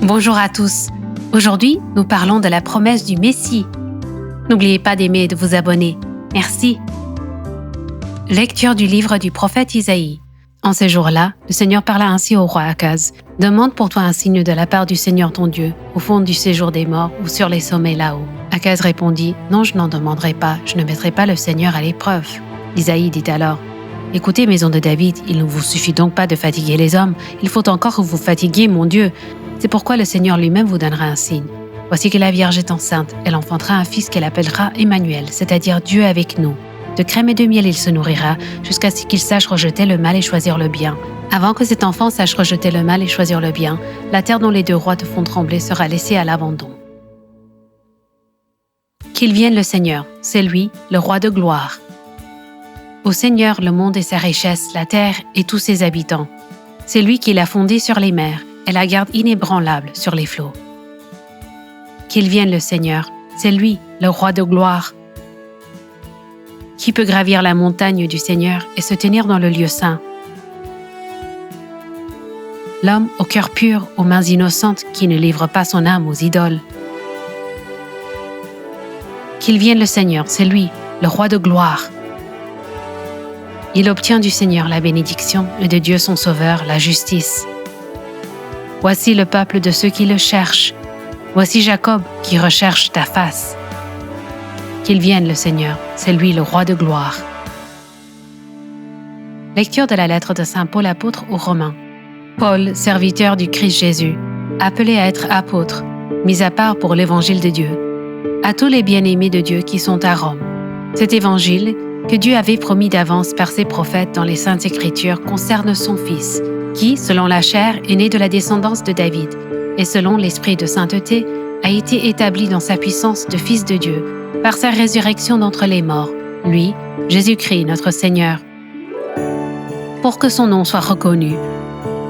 Bonjour à tous. Aujourd'hui, nous parlons de la promesse du Messie. N'oubliez pas d'aimer et de vous abonner. Merci. Lecture du livre du prophète Isaïe. En ces jours-là, le Seigneur parla ainsi au roi Akaz. « Demande pour toi un signe de la part du Seigneur ton Dieu, au fond du séjour des morts ou sur les sommets là-haut. » Akaz répondit « Non, je n'en demanderai pas, je ne mettrai pas le Seigneur à l'épreuve. » Isaïe dit alors « Écoutez, maison de David, il ne vous suffit donc pas de fatiguer les hommes, il faut encore que vous fatiguiez mon Dieu. C'est pourquoi le Seigneur lui-même vous donnera un signe. Voici que la Vierge est enceinte, elle enfantera un fils qu'elle appellera Emmanuel, c'est-à-dire Dieu avec nous. De crème et de miel il se nourrira, jusqu'à ce qu'il sache rejeter le mal et choisir le bien. Avant que cet enfant sache rejeter le mal et choisir le bien, la terre dont les deux rois te font trembler sera laissée à l'abandon. Qu'il vienne le Seigneur, c'est lui, le roi de gloire. Au Seigneur le monde et sa richesse, la terre et tous ses habitants. C'est lui qui l'a fondée sur les mers et la garde inébranlable sur les flots. Qu'il vienne le Seigneur, c'est lui, le roi de gloire. Qui peut gravir la montagne du Seigneur et se tenir dans le lieu saint? L'homme au cœur pur, aux mains innocentes, qui ne livre pas son âme aux idoles. Qu'il vienne le Seigneur, c'est lui, le roi de gloire. Il obtient du Seigneur la bénédiction et de Dieu son Sauveur la justice. Voici le peuple de ceux qui le cherchent. Voici Jacob qui recherche ta face. Qu'il vienne le Seigneur, c'est lui le roi de gloire. Lecture de la lettre de Saint Paul apôtre aux Romains. Paul, serviteur du Christ Jésus, appelé à être apôtre, mis à part pour l'évangile de Dieu, à tous les bien-aimés de Dieu qui sont à Rome. Cet évangile, que Dieu avait promis d'avance par ses prophètes dans les Saintes Écritures, concerne son Fils, qui, selon la chair, est né de la descendance de David, et selon l'esprit de sainteté, a été établi dans sa puissance de Fils de Dieu, par sa résurrection d'entre les morts, lui, Jésus-Christ, notre Seigneur. Pour que son nom soit reconnu,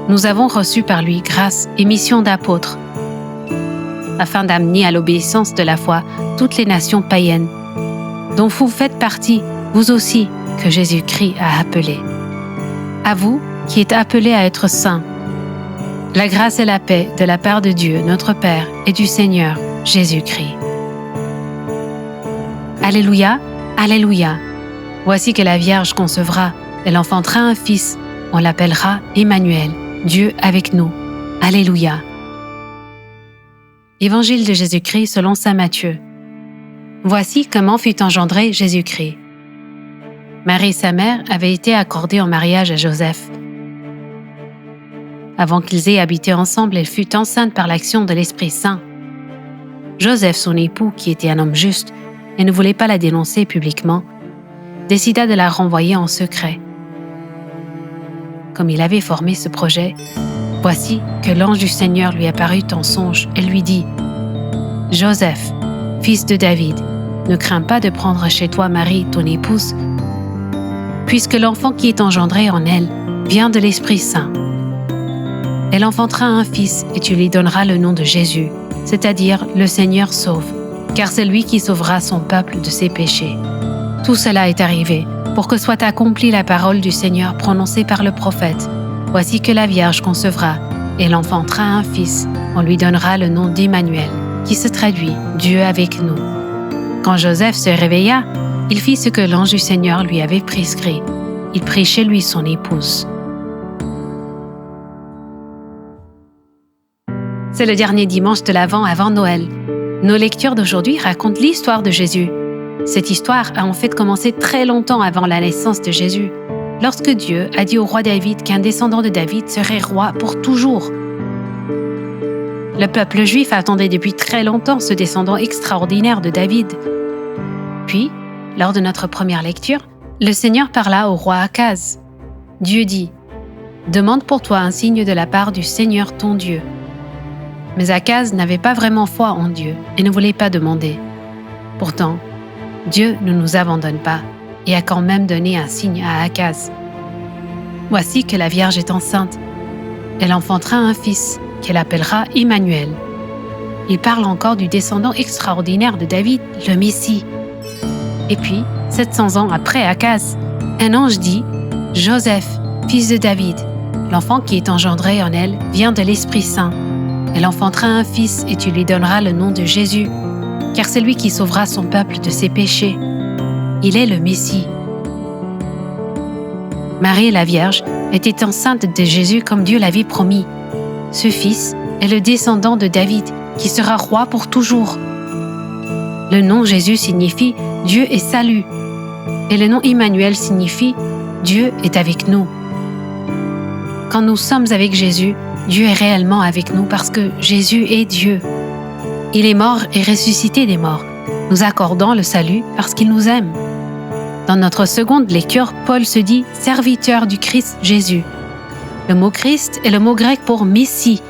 nous avons reçu par lui grâce et mission d'apôtres, afin d'amener à l'obéissance de la foi toutes les nations païennes, dont vous faites partie, vous aussi, que Jésus-Christ a appelé. À vous, qui êtes appelés à être saints, la grâce et la paix de la part de Dieu, notre Père, et du Seigneur, Jésus-Christ. Alléluia, Alléluia. Voici que la Vierge concevra, elle enfantera un fils, on l'appellera Emmanuel, Dieu avec nous. Alléluia. Évangile de Jésus-Christ selon saint Matthieu. Voici comment fut engendré Jésus-Christ. Marie, sa mère, avait été accordée en mariage à Joseph. Avant qu'ils aient habité ensemble, elle fut enceinte par l'action de l'Esprit Saint. Joseph, son époux, qui était un homme juste et ne voulait pas la dénoncer publiquement, décida de la renvoyer en secret. Comme il avait formé ce projet, voici que l'ange du Seigneur lui apparut en songe et lui dit « Joseph, fils de David, ne crains pas de prendre chez toi Marie, ton épouse, puisque l'enfant qui est engendré en elle vient de l'Esprit Saint. Elle enfantera un fils et tu lui donneras le nom de Jésus, c'est-à-dire le Seigneur sauve, car c'est lui qui sauvera son peuple de ses péchés. Tout cela est arrivé pour que soit accomplie la parole du Seigneur prononcée par le prophète. Voici que la Vierge concevra, et elle enfantera un fils, on lui donnera le nom d'Emmanuel, qui se traduit « Dieu avec nous ». Quand Joseph se réveilla, il fit ce que l'ange du Seigneur lui avait prescrit. Il prit chez lui son épouse. C'est le dernier dimanche de l'Avent avant Noël. Nos lectures d'aujourd'hui racontent l'histoire de Jésus. Cette histoire a en fait commencé très longtemps avant la naissance de Jésus, lorsque Dieu a dit au roi David qu'un descendant de David serait roi pour toujours. Le peuple juif attendait depuis très longtemps ce descendant extraordinaire de David. Puis, lors de notre première lecture, le Seigneur parla au roi Akaz. Dieu dit « Demande pour toi un signe de la part du Seigneur ton Dieu. » Mais Akaz n'avait pas vraiment foi en Dieu et ne voulait pas demander. Pourtant, Dieu ne nous abandonne pas et a quand même donné un signe à Akaz. Voici que la Vierge est enceinte. Elle enfantera un fils qu'elle appellera Emmanuel. Il parle encore du descendant extraordinaire de David, le Messie. Et puis, 700 ans après Akaz, un ange dit « Joseph, fils de David, l'enfant qui est engendré en elle vient de l'Esprit Saint. Elle enfantera un fils et tu lui donneras le nom de Jésus, car c'est lui qui sauvera son peuple de ses péchés. Il est le Messie. Marie, la Vierge, était enceinte de Jésus comme Dieu l'avait promis. Ce fils est le descendant de David, qui sera roi pour toujours. Le nom Jésus signifie « Dieu est salut » et le nom Emmanuel signifie « Dieu est avec nous ». Quand nous sommes avec Jésus, Dieu est réellement avec nous parce que Jésus est Dieu. Il est mort et ressuscité des morts, nous accordant le salut parce qu'il nous aime. Dans notre seconde lecture, Paul se dit « serviteur du Christ Jésus ». Le mot Christ est le mot grec pour « Messie ».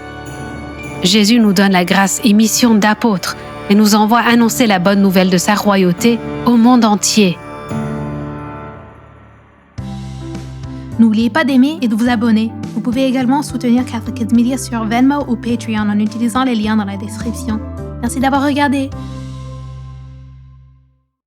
Jésus nous donne la grâce et mission d'apôtre et nous envoie annoncer la bonne nouvelle de sa royauté au monde entier. N'oubliez pas d'aimer et de vous abonner. Vous pouvez également soutenir Catholic Kids Media sur Venmo ou Patreon en utilisant les liens dans la description. Merci d'avoir regardé.